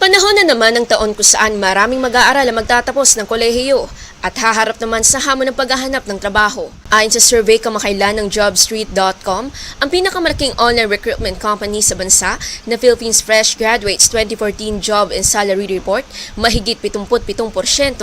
Panahon na naman ng taon kung saan maraming mag-aaral ang magtatapos ng kolehiyo at haharap naman sa hamon ng paghahanap ng trabaho. Ayon sa survey kamakailan ng jobstreet.com, ang pinakamalaking online recruitment company sa bansa na Philippines Fresh Graduates 2014 Job and Salary Report, mahigit 77%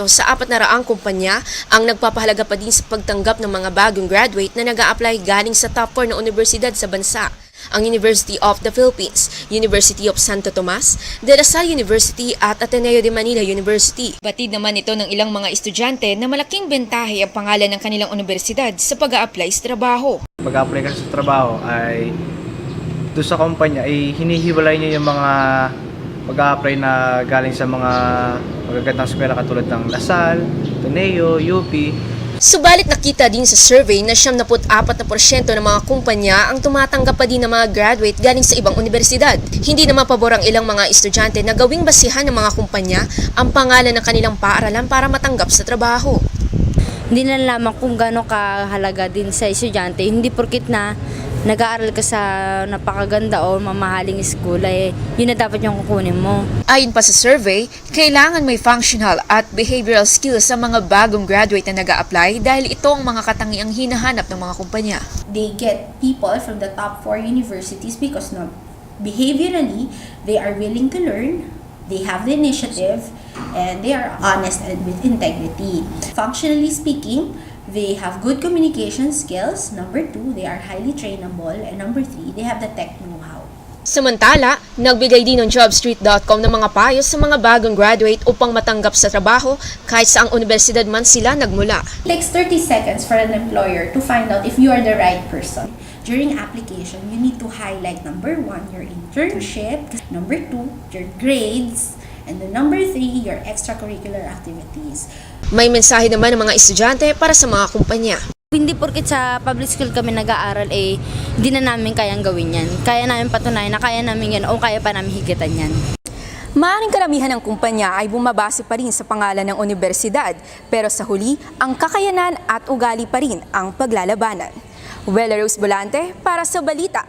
sa 400 kumpanya ang nagpapahalaga pa din sa pagtanggap ng mga bagong graduate na nag-a-apply galing sa top 4 na universidad sa bansa. Ang University of the Philippines, University of Santo Tomas, De La Salle University at Ateneo de Manila University. Batid naman ito ng ilang mga estudyante na malaking bentahe ang pangalan ng kanilang universidad sa pag-a-apply sa trabaho. Pag-a-apply ka sa trabaho ay doon sa kumpanya ay hinihiwalay niya yung mga pag-a-apply na galing sa mga magagandang eskwela katulad ng La Salle, Ateneo, UP. Subalit nakita din sa survey na 74% ng mga kumpanya ang tumatanggap pa din ng mga graduate galing sa ibang universidad. Hindi naman pabor ang ilang mga estudyante na gawing basihan ng mga kumpanya ang pangalan ng kanilang paaralan para matanggap sa trabaho. Hindi na lamang kung gaano kahalaga din sa estudyante. Hindi porkit na nag-aaral ka sa napakaganda o mamahaling school ay yun na dapat yung kukunin mo. Ayon pa sa survey, kailangan may functional at behavioral skills sa mga bagong graduate na nag-a-apply dahil ito ang mga katangiang hinahanap ng mga kumpanya. They get people from the top 4 universities because behaviorally, they are willing to learn, they have the initiative, and they are honest and with integrity. Functionally speaking, they have good communication skills. Number 2, they are highly trainable. And number 3, they have the tech know-how. Samantala, nagbigay din ng jobstreet.com ng mga payo sa mga bagong graduate upang matanggap sa trabaho kahit saang universidad man sila nagmula. It takes 30 seconds for an employer to find out if you are the right person. During application, you need to highlight number 1, your internship, number 2, your grades, and the number 3, your extracurricular activities. May mensahe naman ng mga estudyante para sa mga kumpanya. Hindi porkit sa public school kami nag-aaral hindi na namin kayang gawin yan. Kaya namin patunayan na kaya namin yan o kaya pa namin higitan yan. Maaaring karamihan ng kumpanya ay bumabase pa rin sa pangalan ng universidad, pero sa huli, ang kakayanan at ugali pa rin ang paglalabanan. Wela Rose Volante para sa Balita.